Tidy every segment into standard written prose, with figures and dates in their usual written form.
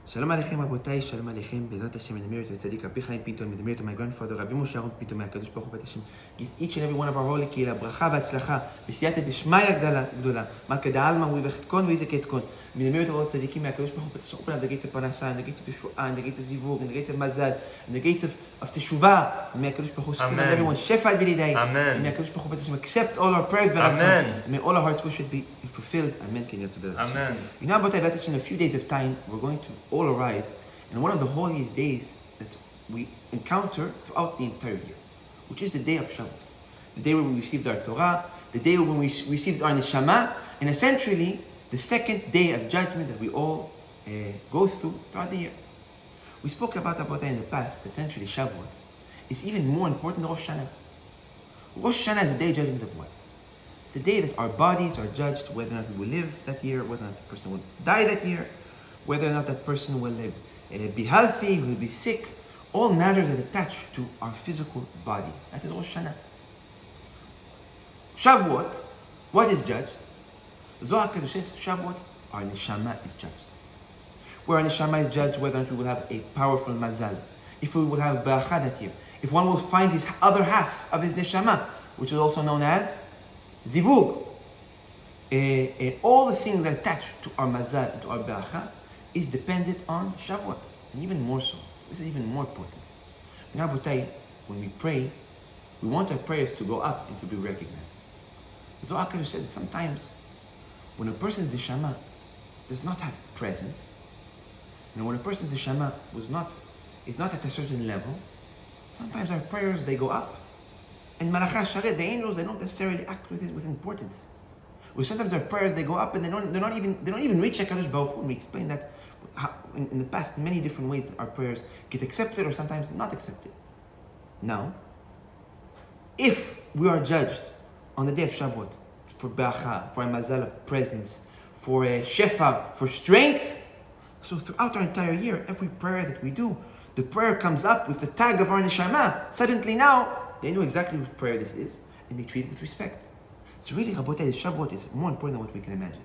Shalom Aleichem Rabotai, Shalom Aleichem, Bezrat Hashem, in the merit of Tzaddik Rabbi Pinto, in the merit of my grandfather, Rabbi Aharon Pinto, may HaKadosh Baruch Hu Hashem give each and every one of our holy kehillah bracha v'atzlacha, b'siyata d'shmaya gdola, malka da'alma, u'yivechetkon v'yizeketkon. In the merit of all tzaddikim, may HaKadosh Baruch Hu Hashem open up the gates of Parasha, and the gates of Yeshua, and the gates of Zivug, and the gates of Mazal, and the gates of Teshuvah. And may HaKadosh Baruch Hu speak on everyone, Shefat b'lidai. And may HaKadosh Baruch Hu Hashem accept all our prayers b'ratzon. And may all our hearts' wishes be fulfilled. Amen. Amen. You know, but in a few days of time, we're going to all arrive and one of the holiest days that we encounter throughout the entire year, which is the day of Shavuot, the day when we received our Torah, the day when we received our neshama, and essentially the second day of judgment that we all go through throughout the year. We spoke about in the past. Essentially, Shavuot is even more important than Rosh Hashanah. Rosh Hashanah is the day of judgment of what? It's a day that our bodies are judged whether or not we will live that year, whether or not the person will die that year, whether or not that person will live. Be healthy, will be sick, all matters that attach to our physical body. That is Rosh Hashanah. Shavuot, what is judged? Zohar Kadosh says, Shavuot, our neshama is judged. Where our neshama is judged, whether or not we will have a powerful mazal, if we will have beracha that year, if one will find his other half of his neshama, which is also known as zivug. All the things that attach to our mazal and to our beracha is dependent on Shavuot, and even more so. This is even more important. Now, when we pray, we want our prayers to go up and to be recognized. Zohar Kadosh said that sometimes when a person's neshama does not have presence, when a person's neshama is not at a certain level, sometimes our prayers, they go up, and Malachai Sharet, the angels, they don't necessarily act with importance. Where sometimes our prayers, they go up and they don't even reach HaKadosh Baruch Hu. And we explained that in the past, many different ways that our prayers get accepted or sometimes not accepted. Now, if we are judged on the day of Shavuot for beracha, for a mazal of presence, for a shefa, for strength, so throughout our entire year, every prayer that we do, the prayer comes up with the tag of our neshama. Suddenly now, they know exactly what prayer this is, and they treat it with respect. So really, Rabotai, the Shavuot is more important than what we can imagine.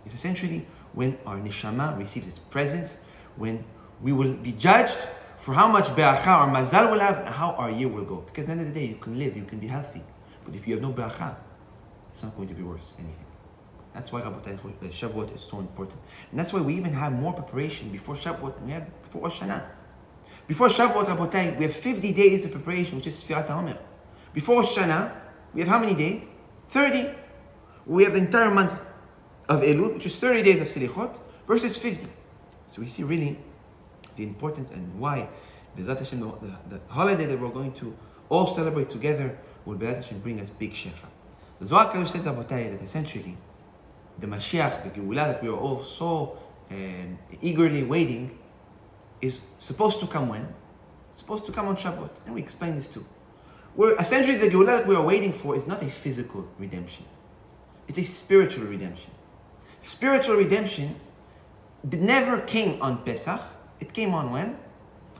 It's essentially when our neshama receives its presence, when we will be judged for how much beracha or mazal will have and how our year will go. Because at the end of the day, you can live, you can be healthy. But if you have no beracha, it's not going to be worth anything. That's why Rabotai, the Shavuot is so important. And that's why we even have more preparation before Shavuot than we have before Rosh Hashanah. Before Shavuot, Rabotai, we have 50 days of preparation, which is Sfirat HaOmer. Before Rosh Hashanah, we have how many days? 30. We have the entire month of Elul, which is 30 days of Selichot, versus 50. So we see really the importance and why Bezrat Hashem, the holiday that we're going to all celebrate together, will Bezrat Hashem bring us big shefa. The Zohar Kadosh says, Rabotai, that essentially the Mashiach, the Geulah that we are all so eagerly waiting, is supposed to come when? Supposed to come on Shavuot. And we explain this too. Where essentially the Geulah that we are waiting for is not a physical redemption. It's a spiritual redemption. Spiritual redemption never came on Pesach. It came on when?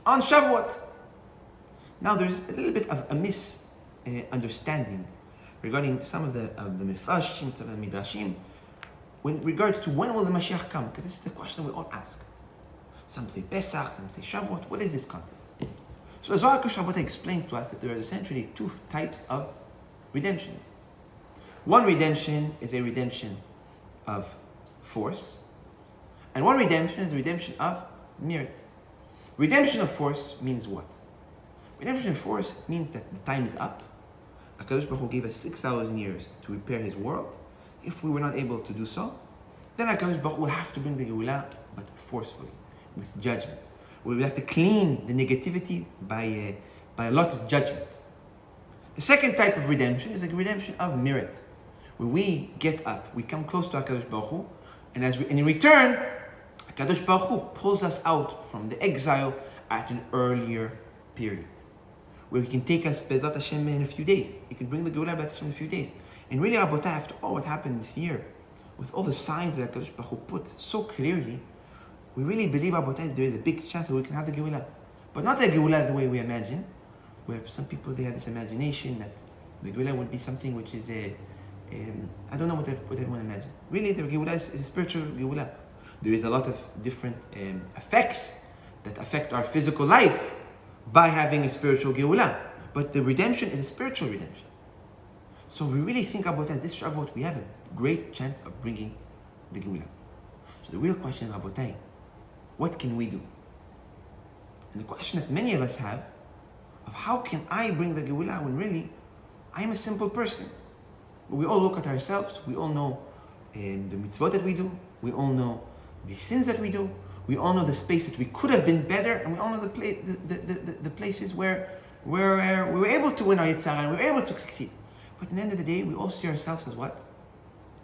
On Shavuot. Now there's a little bit of a misunderstanding regarding some of the Mefashim, some of the Midrashim, in regards to when will the Mashiach come? Because this is the question we all ask. Some say Pesach, some say Shavuot. What is this concept? So Zohar Kadosh explains to us that there are essentially two types of redemptions. One redemption is a redemption of force, and one redemption is a redemption of merit. Redemption of force means what? Redemption of force means that the time is up. HaKadosh Baruch Hu gave us 6,000 years to repair His world. If we were not able to do so, then HaKadosh Baruch Hu will have to bring the Geulah, but forcefully, with judgment. We will have to clean the negativity by a lot of judgment. The second type of redemption is a redemption of merit, where we get up, we come close to HaKadosh Baruch Hu, and in return, HaKadosh Baruch Hu pulls us out from the exile at an earlier period, where He can take us Bezrat Hashem in a few days. He can bring the Geulah Bezrat Hashem in a few days. And really, Rabotai, after all what happened this year, with all the signs that HaKadosh Baruch Hu put so clearly, we really believe, Rabotai, there is a big chance that we can have the Geulah. But not the Geulah the way we imagine, where some people, they have this imagination that the Geulah would be something which is I don't know what everyone imagines. Really, the Geulah is a spiritual Geulah. There is a lot of different effects that affect our physical life by having a spiritual Geulah. But the redemption is a spiritual redemption. So we really think about that. This Shavuot, we have a great chance of bringing the Geulah. So the real question is, Rabotai, what can we do? And the question that many of us have, of how can I bring the Geulah when really I am a simple person? We all look at ourselves, we all know the mitzvot that we do, we all know the sins that we do, we all know the space that we could have been better, and we all know the places where we were able to win our Yitzhak and we were able to succeed. But at the end of the day, we all see ourselves as what?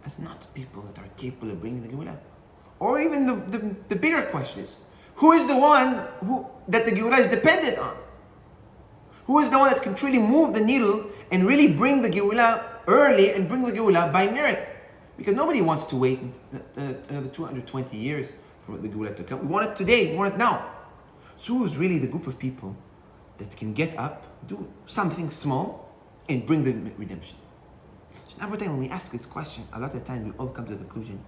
As not people that are capable of bringing the Geulah. Or even the bigger question is, who is the one that the Geulah is dependent on? Who is the one that can truly move the needle and really bring the Geulah early and bring the Geulah by merit? Because nobody wants to wait another 220 years for the Geulah to come. We want it today, we want it now. So who is really the group of people that can get up, do something small, and bring the redemption? So now when we ask this question, a lot of times we all come to the conclusion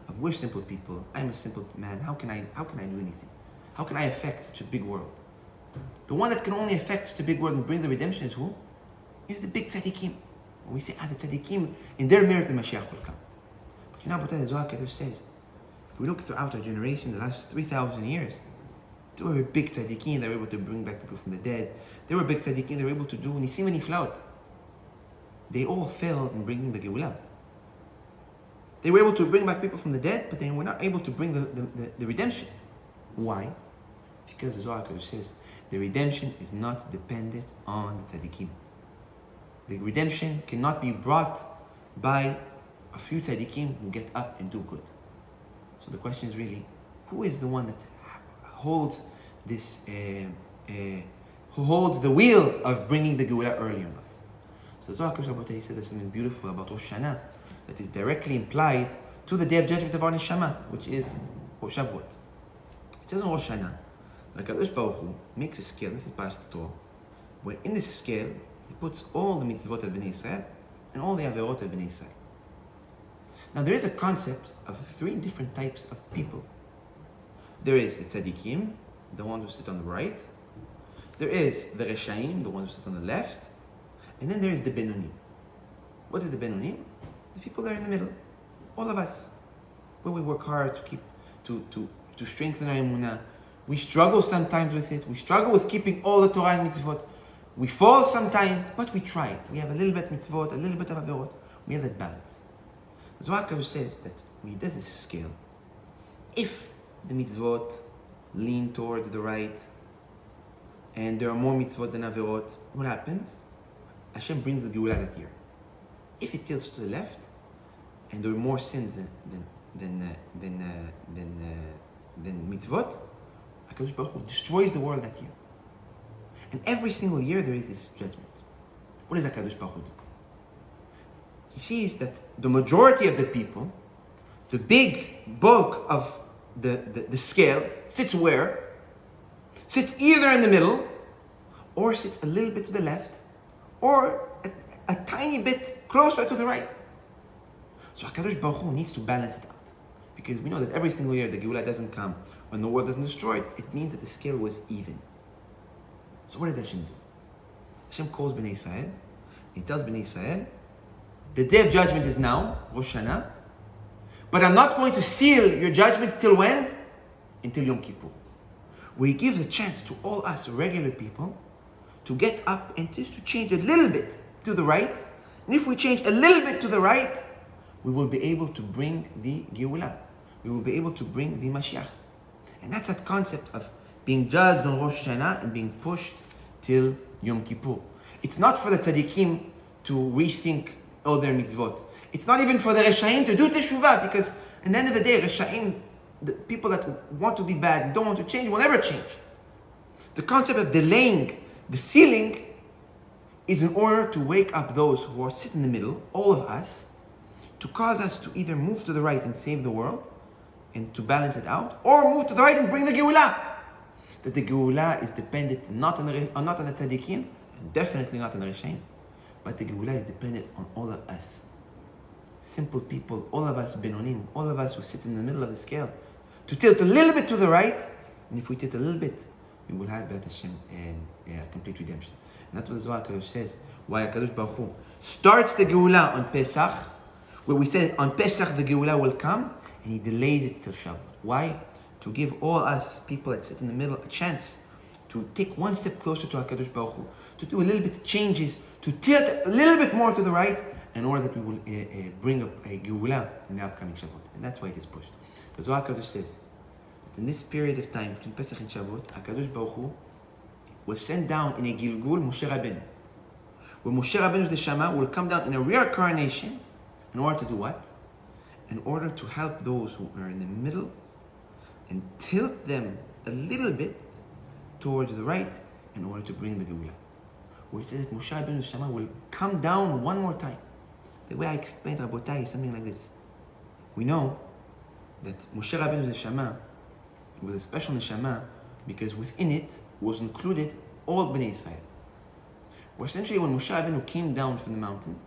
of we're simple people, I'm a simple man, how can I do anything? How can I affect such a big world? The one that can only affect such a big world and bring the redemption is who? Is the big tzaddikim. When we say, the tzaddikim, in their merit the Mashiach will come. But you know what the Zohar Kadosh says? If we look throughout our generation, the last 3,000 years, there were big tzaddikim that were able to bring back people from the dead. There were big tzaddikim that were able to do nisim and niflaot. They all failed in bringing the Geulah. They were able to bring back people from the dead, but they were not able to bring the redemption. Why? Because the Zohar Kadosh says, the redemption is not dependent on the tzaddikim. The redemption cannot be brought by a few tzaddikim who get up and do good. So the question is really, who is the one that holds this, who holds the wheel of bringing the Geulah early or not? So Zohar Kadosh he says there's something beautiful about Rosh Hashanah that is directly implied to the day of judgment of our neshama, which is Rosh Shavuot. It says in Rosh Hashanah that Kadosh Baruch Hu makes a scale. This is Parasha Torah, where in this scale he puts all the mitzvot of Bnei Israel and all the averot of Bnei Israel. Now there is a concept of 3 different types of people. There is the tzaddikim, the ones who sit on the right. There is the reshaim, the ones who sit on the left. And then there is the benonim. What is the benonim? The people that are in the middle. All of us. Where we work hard to strengthen our emunah. We struggle sometimes with it. We struggle with keeping all the Torah and mitzvot. We fall sometimes, but we try. We have a little bit mitzvot, a little bit of averot. We have that balance. The Zohar Kadosh says that when he does this scale, if the mitzvot lean towards the right, and there are more mitzvot than averot, what happens? Hashem brings the Geulah that year. If it tilts to the left, and there are more sins than mitzvot, HaKadosh Baruch Hu destroys the world that year. And every single year there is this judgment. What does HaKadosh Baruch Hu do? He sees that the majority of the people, the big bulk of the scale, sits where? Sits either in the middle, or sits a little bit to the left, or a tiny bit closer to the right. So HaKadosh Baruch Hu needs to balance it out. Because we know that every single year the Geulah doesn't come when the world doesn't destroy it. It means that the scale was even. So what does Hashem do? Hashem calls Bnei Israel. He tells Bnei Israel, the day of judgment is now, Rosh Hashanah, but I'm not going to seal your judgment till when? Until Yom Kippur. Where he gives a chance to all us regular people to get up and just to change a little bit to the right. And if we change a little bit to the right, we will be able to bring the Geulah. We will be able to bring the Mashiach. And that's that concept of being judged on Rosh Hashanah and being pushed till Yom Kippur. It's not for the tzaddikim to rethink all their mitzvot. It's not even for the reshaim to do teshuvah, because at the end of the day, reshaim, the people that want to be bad and don't want to change, will never change. The concept of delaying the sealing is in order to wake up those who are sitting in the middle, all of us, to cause us to either move to the right and save the world, and to balance it out, or move to the right and bring the Geulah. That the Geulah is dependent not on the tzaddikim, and definitely not on the reshaim, but the Geulah is dependent on all of us. Simple people, all of us benonim, all of us who sit in the middle of the scale. to tilt a little bit to the right, and if we tilt a little bit, we will have B'ezrat Hashem complete redemption. And that's what the Zohar HaKadosh says, why HaKadosh Baruch Hu starts the Geulah on Pesach, where we say on Pesach the Geulah will come, and he delays it till Shavuot. Why? To give all us people that sit in the middle a chance to take one step closer to HaKadosh Baruch Hu, to do a little bit of changes, to tilt a little bit more to the right, in order that we will bring up a Geulah in the upcoming Shavuot. And that's why it is pushed. The Zohar HaKadosh says that in this period of time between Pesach and Shavuot, HaKadosh Baruch Hu will send down in a Gilgul Moshe Rabbeinu, where Moshe Rabbeinu the Shama will come down in a reincarnation in order to do what? In order to help those who are in the middle and tilt them a little bit towards the right in order to bring the Geulah. Where it says that Moshe Rabbeinu the Shama will come down one more time. The way I explained Rabotai is something like this. We know that Moshe Rabbeinu the Shama was a special neshama because within it was included all Bnei Yisrael. Where essentially when Moshe Rabbeinu came down from the mountain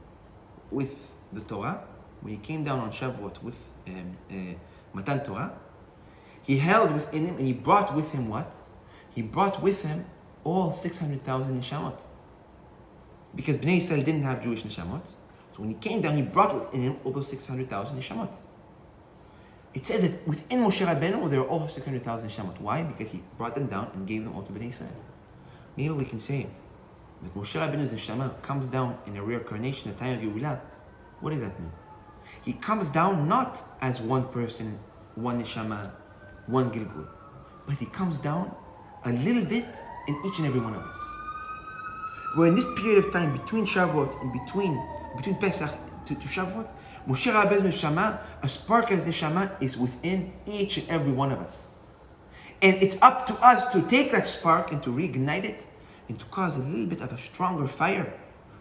with the Torah, when he came down on Shavuot with Matan Torah, he held within him and he brought with him what? He brought with him all 600,000 neshamot. Because Bnei Yisrael didn't have Jewish neshamot. So when he came down, he brought within him all those 600,000 neshamot. It says that within Moshe Rabbeinu, there are all 600,000 neshamot. Why? Because he brought them down and gave them all to Bnei Yisrael. Maybe we can say that Moshe Rabbeinu's neshama comes down in a reincarnation, a time of Geulah. What does that mean? He comes down not as one person, one neshama, one Gilgul, but he comes down a little bit in each and every one of us. Where in this period of time between Shavuot and between Pesach to Shavuot, Moshe Rabbeinu's neshama, a spark as neshama, is within each and every one of us. And it's up to us to take that spark and to reignite it and to cause a little bit of a stronger fire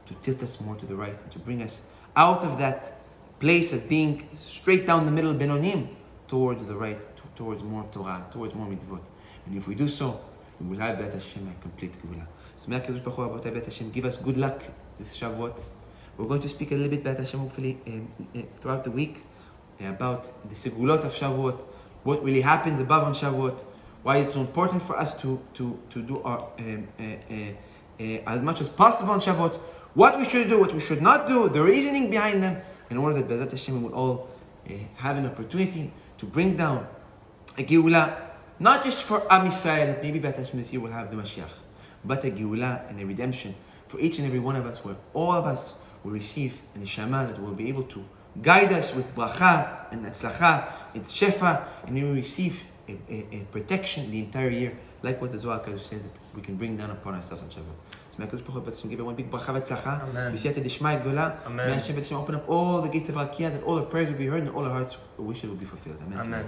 to tilt us more to the right and to bring us out of that place of being straight down the middle Benonim towards the right, towards more Torah, towards more mitzvot. And if we do so, we will have B'ezrat Hashem a complete Geulah. So may HaKadosh Baruch Hu about B'ezrat Hashem give us good luck this Shavuot. We're going to speak a little bit B'ezrat Hashem hopefully throughout the week about the Segulot of Shavuot, what really happens above on Shavuot, why it's so important for us to do our as much as possible on Shavuot, what we should do, what we should not do, the reasoning behind them, in order that B'ezrat Hashem will all have an opportunity to bring down a Geulah, not just for Am Yisrael, that maybe B'ezrat Hashem this year will have the Mashiach, but a Geulah and a redemption for each and every one of us, where all of us will receive a neshama that will be able to guide us with bracha and atzlacha and shefa, and we will receive a protection the entire year, like what the Zohar HaKadosh says that we can bring down upon ourselves on Shavuot. So may HaKadosh Baruch Hu give everyone big bracha v'atzlacha, b'siyata d'shmai gdola. May Hashem open up all the gates of Rakia, that all our prayers will be heard and all our hearts' wishes will be fulfilled. Amen.